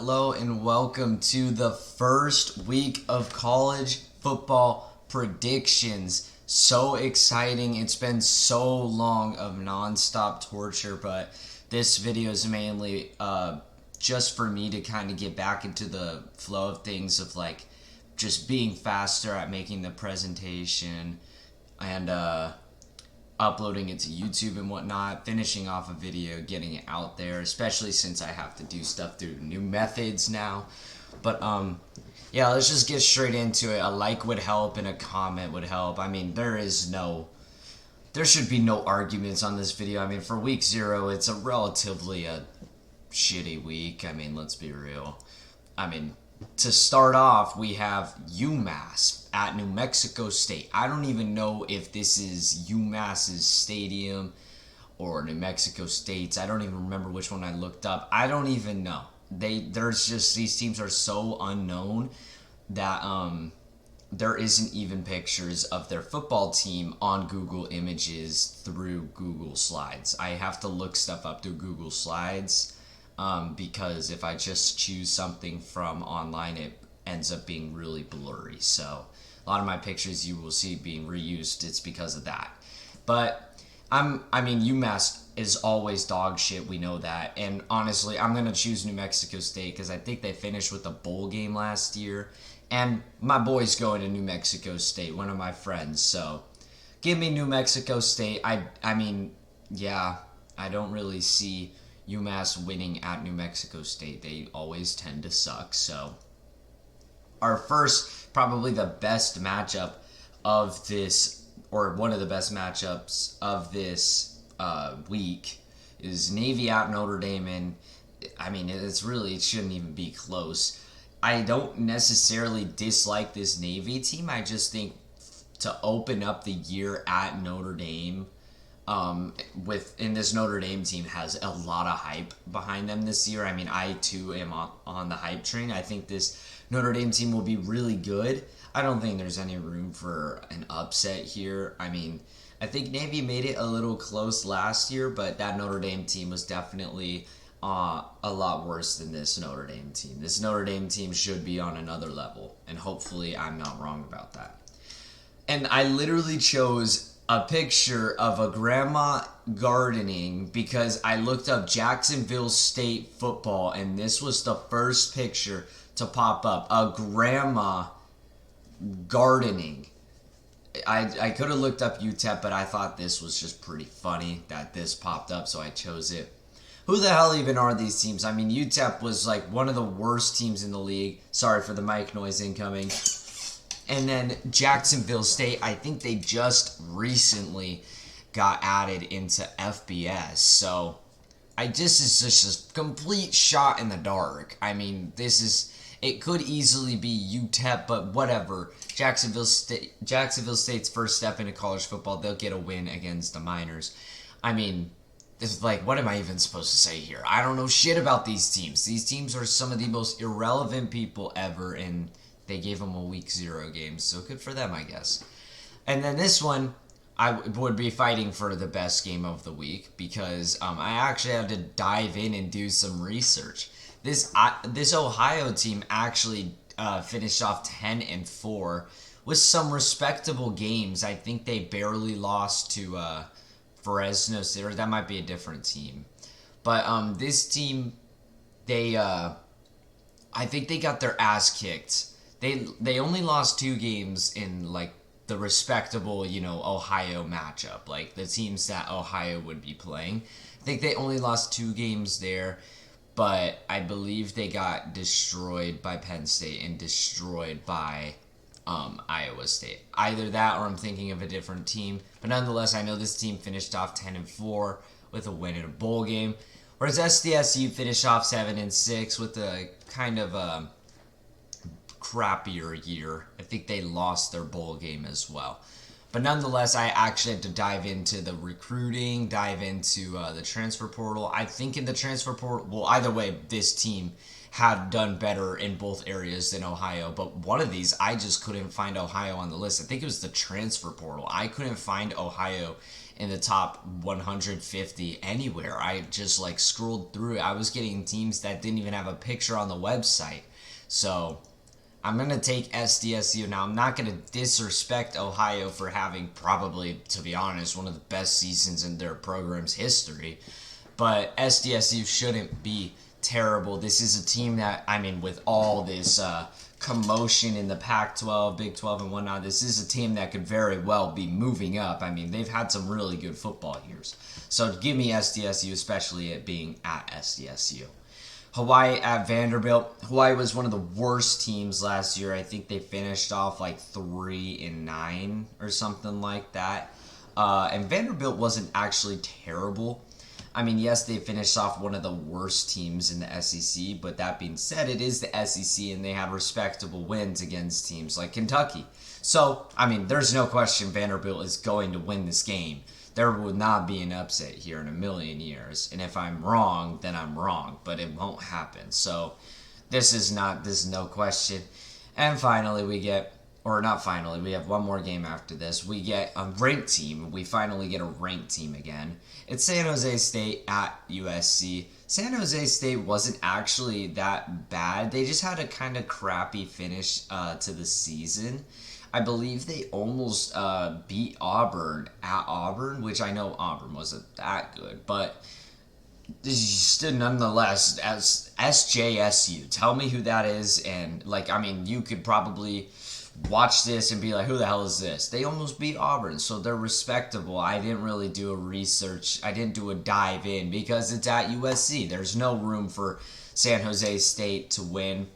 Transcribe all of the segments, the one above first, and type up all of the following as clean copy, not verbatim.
Hello and welcome to the first week of college football predictions. So exciting. It's been so long of nonstop torture, but this video is mainly just for me to kind of get back into the flow of things of like just being faster at making the presentation and uploading it to YouTube and whatnot, finishing off a video, getting it out there, especially since I have to do stuff through new methods now. But yeah, let's just get straight into it. A like would help and a comment would help. I mean, there should be no arguments on this video. I mean, for week 0, it's a relatively shitty week. I mean, let's be real. I mean, to start off, we have UMass at New Mexico State. I don't even know if this is UMass's stadium or New Mexico State's. I don't even remember which one I looked up. I don't even know. There's just, these teams are so unknown that there isn't even pictures of their football team on Google Images through Google Slides. I have to look stuff up through Google Slides. Because if I just choose something from online, it ends up being really blurry. So a lot of my pictures you will see being reused. It's because of that. But I mean, UMass is always dog shit. We know that. And honestly, I'm gonna choose New Mexico State because I think they finished with a bowl game last year. And my boy's going to New Mexico State, one of my friends. So give me New Mexico State. I mean, yeah, I don't really see UMass winning at New Mexico State. They always tend to suck. So our first, probably the best matchup of this, or one of the best matchups of this week, is Navy at Notre Dame. And I mean, it shouldn't even be close. I don't necessarily dislike this Navy team. I just think to open up the year at Notre Dame, this Notre Dame team has a lot of hype behind them this year. I mean, I too am on the hype train. I think this Notre Dame team will be really good. I don't think there's any room for an upset here. I mean, I think Navy made it a little close last year, but that Notre Dame team was definitely a lot worse than this Notre Dame team. This Notre Dame team should be on another level, and hopefully I'm not wrong about that. And I literally chose a picture of a grandma gardening because I looked up Jacksonville State football and this was the first picture to pop up. A grandma gardening. I could have looked up UTEP, but I thought this was just pretty funny that this popped up, so I chose it. Who the hell even are these teams? I mean, UTEP was like one of the worst teams in the league. Sorry for the mic noise incoming. And then Jacksonville State, I think they just recently got added into FBS. So this is just a complete shot in the dark. I mean, it could easily be UTEP, but whatever. Jacksonville State's first step into college football, they'll get a win against the Miners. I mean, it's like, what am I even supposed to say here? I don't know shit about these teams. These teams are some of the most irrelevant people ever, and they gave them a week 0 game, so good for them, I guess. And then this one, I would be fighting for the best game of the week because I actually had to dive in and do some research. This Ohio team actually finished off 10-4 with some respectable games. I think they barely lost to Fresno State, or that might be a different team. But this team, I think they got their ass kicked. They only lost 2 games in like the respectable, Ohio matchup, like the teams that Ohio would be playing. I think they only lost 2 games there, but I believe they got destroyed by Penn State and destroyed by Iowa State. Either that or I'm thinking of a different team. But nonetheless, I know this team finished off 10-4 with a win in a bowl game, whereas SDSU finished off 7-6 with a kind of a crappier year. I think they lost their bowl game as well. But nonetheless, I actually had to dive into the recruiting, dive into the transfer portal. I think in the transfer portal, well, either way, this team had done better in both areas than Ohio. But one of these, I just couldn't find Ohio on the list. I think it was the transfer portal. I couldn't find Ohio in the top 150 anywhere. I just like scrolled through it. I was getting teams that didn't even have a picture on the website. So I'm going to take SDSU. Now, I'm not going to disrespect Ohio for having probably, to be honest, one of the best seasons in their program's history. But SDSU shouldn't be terrible. This is a team that, I mean, with all this commotion in the Pac-12, Big 12, and whatnot, this is a team that could very well be moving up. I mean, they've had some really good football years. So give me SDSU, especially it being at SDSU. Hawaii at Vanderbilt. Hawaii was one of the worst teams last year. I think they finished off like 3-9 or something like that. And Vanderbilt wasn't actually terrible. I mean, yes, they finished off one of the worst teams in the SEC, but that being said, it is the SEC, and they had respectable wins against teams like Kentucky. So, I mean, there's no question Vanderbilt is going to win this game. There would not be an upset here in a million years. And if I'm wrong, then I'm wrong. But it won't happen. So this is no question. And finally we get, or not finally, we have one more game after this. We get a ranked team. We finally get a ranked team again. It's San Jose State at USC. San Jose State wasn't actually that bad. They just had a kind of crappy finish to the season. I believe they almost beat Auburn at Auburn, which I know Auburn wasn't that good, but still nonetheless, as SJSU, tell me who that is, and like, I mean, you could probably watch this and be like, who the hell is this? They almost beat Auburn, so they're respectable. I didn't really do a research. I didn't do a dive in because it's at USC. There's no room for San Jose State to win.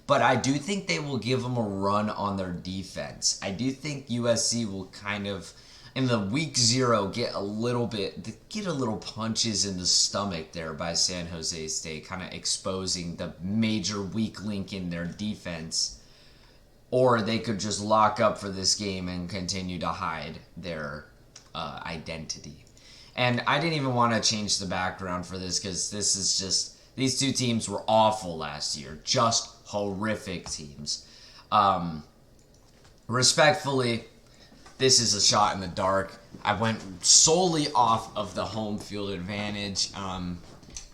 But I do think they will give them a run on their defense. I do think USC will kind of, in the week 0, get a little punches in the stomach there by San Jose State, kind of exposing the major weak link in their defense. Or they could just lock up for this game and continue to hide their identity. And I didn't even want to change the background for this because this is just, these two teams were awful last year. Just horrific teams. Respectfully, this is a shot in the dark. I went solely off of the home field advantage.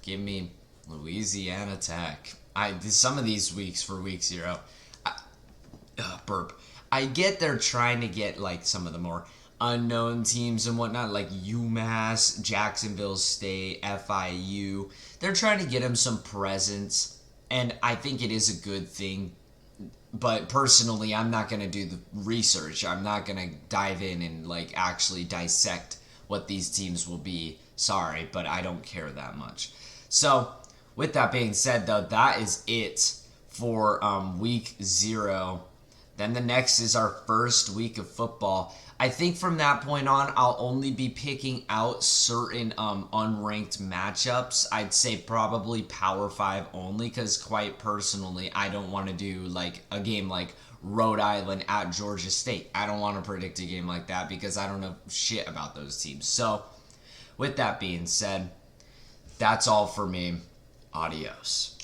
Give me Louisiana Tech. Some of these weeks for week 0. I get they're trying to get like some of the more unknown teams and whatnot, like UMass, Jacksonville State, FIU. They're trying to get them some presence. And I think it is a good thing, but personally, I'm not going to do the research. I'm not going to dive in and like actually dissect what these teams will be. Sorry, but I don't care that much. So, with that being said, though, that is it for week 0. Then the next is our first week of football. I think from that point on, I'll only be picking out certain unranked matchups. I'd say probably Power 5 only because quite personally, I don't want to do like a game like Rhode Island at Georgia State. I don't want to predict a game like that because I don't know shit about those teams. So with that being said, that's all for me. Adios.